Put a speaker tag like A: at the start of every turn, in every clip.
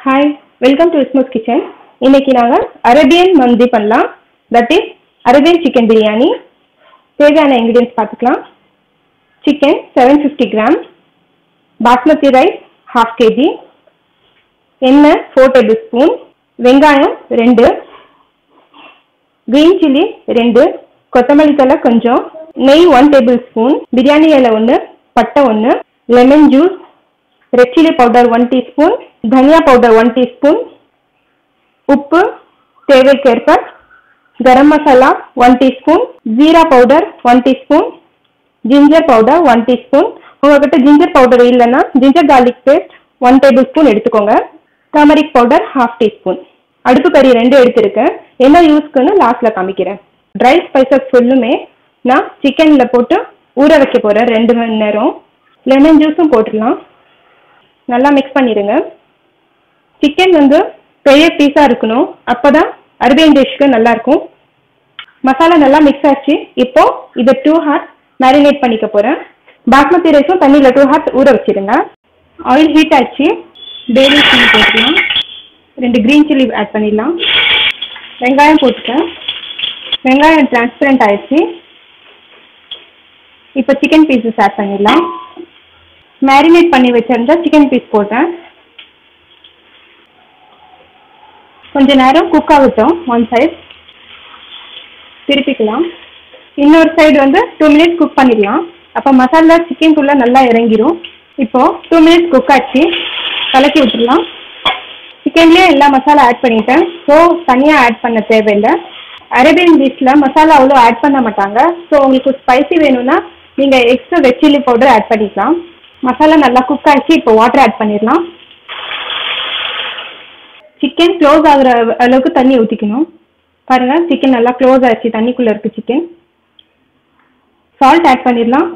A: Hi, welcome to Isma's Kitchen. இன்னைக்கு நாங்க Arabian மந்தி பண்ணலாம். That is Arabian chicken biryani. தேவையான ingredients பார்த்துக்கலாம். Chicken 750 gram, basmati rice half kg, எண்ணெய் 4 tablespoon, வெங்காயம் 2, green chili 2, கொத்தமல்லி தழை கொஞ்சம், நெய் 1 tablespoon, பிரியாணி இலை 1, பட்டை 1, lemon juice, red chili powder 1 teaspoon, धनिया powder 1 teaspoon, உப்பு தேவைக்கேற்ப, गरम मसाला 1 teaspoon, जीरा powder 1 teaspoon, ginger powder 1 teaspoon. உங்ககிட்ட ginger powder இல்லைன்னா ginger garlic paste 1 tablespoon எடுத்துக்கோங்க. turmeric powder half teaspoon. அடுப்பு கறி 2 எடுத்திருக்கேன். என்ன யூஸ்க்குன்னு லாஸ்ட்ல காமிக்கிறேன். ட்ரை ஸ்பைசஸ் ஃபுல்லுமே நான் சிக்கன்ல போட்டு ஊற வைக்க போறேன் 2 மணி நேரம். லெமன் ஜூஸும் போட்டுடலாம். நல்லா மிக்ஸ் பண்ணிடுங்க. சிக்கன் வந்து பெரிய பீஸா இருக்கணும், அப்பதான் அரேபியன் டிஷ்க்கு நல்லா இருக்கும். மசாலா நல்லா மிக்ஸ் ஆச்சு. இப்போ இதை 2 hours மேரினேட் பண்ணிக்க போறேன். பாஸ்மதி ரைஸும் தண்ணியில் 2 hours ஊற வச்சிருங்க. ஆயில் ஹீட் ஆச்சு. பேலி சில்லி போட்டுக்கலாம். 2 கிரீன் சில்லி ஆட் பண்ணிடலாம். வெங்காயம் போட்டுட்டேன். வெங்காயம் டிரான்ஸ்பரண்ட் ஆயிடுச்சு. இப்போ சிக்கன் பீசஸ் ஆட் பண்ணிடலாம். மேரினேட் பண்ணி வச்சிருந்தா சிக்கன் பீஸ் போட்டேன். கொஞ்ச நேரம் குக் ஆகட்டும். 1 சைடு திருப்பிக்கலாம். இன்னொரு சைடு வந்து 2 minutes குக் பண்ணிடலாம். அப்போ மசாலா சிக்கனுக்குள்ள நல்லா இறங்கிடும். இப்போ 2 minutes குக் ஆச்சு. கலக்கி விட்டுடலாம். சிக்கன்லேயே எல்லா மசாலா ஆட் பண்ணிட்டேன். ஸோ தனியாக ஆட் பண்ண தேவையில்லை. அரேபியன் டிஷ்ஷில் மசாலா அவ்வளோ ஆட் பண்ண மாட்டாங்க. ஸோ உங்களுக்கு ஸ்பைசி வேணும்னா நீங்கள் extra red chilli powder add பண்ணிக்கலாம். மசாலா நல்லா குக் ஆகிடுச்சு. இப்போ வாட்டர் ஆட் பண்ணிடலாம். சிக்கன் க்ளோஸ் ஆகுற அளவுக்கு தண்ணி ஊற்றிக்கணும். பாருங்கள், சிக்கன் நல்லா க்ளோஸ் ஆகிடுச்சு. தண்ணிக்குள்ளே இருக்குது சிக்கன். சால்ட் ஆட் பண்ணிடலாம்.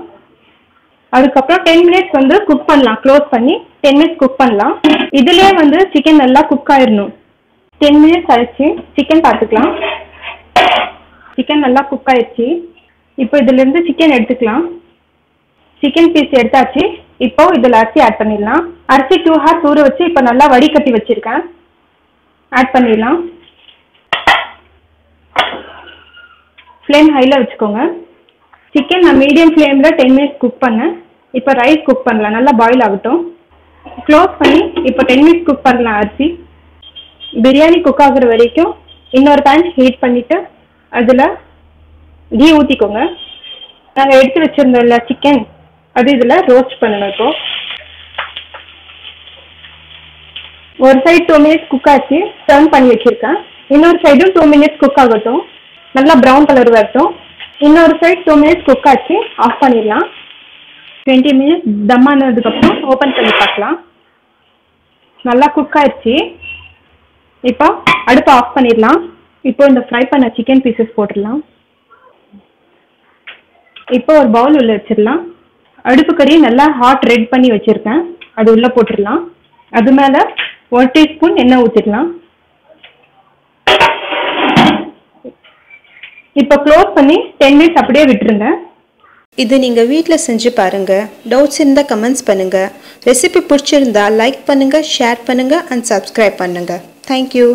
A: அதுக்கப்புறம் 10 minutes வந்து குக் பண்ணலாம். க்ளோஸ் பண்ணி 10 minutes குக் பண்ணலாம். இதுலேயே வந்து சிக்கன் நல்லா குக் ஆயிடணும். 10 minutes ஆயிடுச்சு. சிக்கன் பார்த்துக்கலாம். சிக்கன் நல்லா குக் ஆயிடுச்சு. இப்போ இதுலேருந்து சிக்கன் எடுத்துக்கலாம். சிக்கன் பீஸ் எடுத்தாச்சு. இப்போ இதில் அரிசி ஆட் பண்ணிடலாம். அரிசி 2 hours ஊற வச்சு இப்போ நல்லா வடிகட்டி வச்சுருக்கேன். ஆட் பண்ணிடலாம். ஃப்ளேம் ஹையில் வச்சுக்கோங்க. சிக்கன் நான் மீடியம் ஃப்ளேமில் 10 minutes குக் பண்ணேன். இப்போ ரைஸ் குக் பண்ணலாம். நல்லா பாயில் ஆகட்டும். க்ளோஸ் பண்ணி இப்போ 10 minutes குக் பண்ணலாம். அரிசி பிரியாணி குக் ஆகுற வரைக்கும் இன்னொரு பேன் ஹீட் பண்ணிவிட்டு அதில் கீ ஊற்றிக்கோங்க. நாங்கள் எடுத்து வச்சுருந்தோம்ல சிக்கன், அது இதில் ரோஸ்ட் பண்ணணும். இப்போ ஒரு சைடு 2 minutes குக் ஆச்சு. டர்ன் பண்ணி வச்சுருக்கேன். இன்னொரு சைடும் 2 minutes குக் ஆகட்டும். நல்லா ப்ரௌன் கலர் வரட்டும். இன்னொரு சைடு 2 minutes குக் ஆச்சு. ஆஃப் பண்ணிடலாம். 20 minutes தம் ஆனதுக்கப்புறம் ஓப்பன் பண்ணி பார்க்கலாம். நல்லா குக் ஆயிடுச்சு. இப்போ அடுப்பை ஆஃப் பண்ணிடலாம். இப்போ இந்த ஃப்ரை பண்ண சிக்கன் பீசஸ் போட்டுடலாம். இப்போ ஒரு பவுல் உள்ள வச்சிடலாம். அடுப்பு கறி நல்லா ஹாட் ரெட் பண்ணி வச்சுருக்கேன். அது உள்ளே போட்டுடலாம். அது மேலே 1 teaspoon எண்ணெய் ஊற்றிடலாம். இப்போ க்ளோஸ் பண்ணி 10 minutes அப்படியே விட்டுருங்க.
B: இது நீங்கள் வீட்டில் செஞ்சு பாருங்கள். டவுட்ஸ் இருந்தால் கமெண்ட்ஸ் பண்ணுங்கள். ரெசிபி பிடிச்சிருந்தா லைக் பண்ணுங்கள், ஷேர் பண்ணுங்கள் அண்ட் சப்ஸ்கிரைப் பண்ணுங்கள். தேங்க்யூ.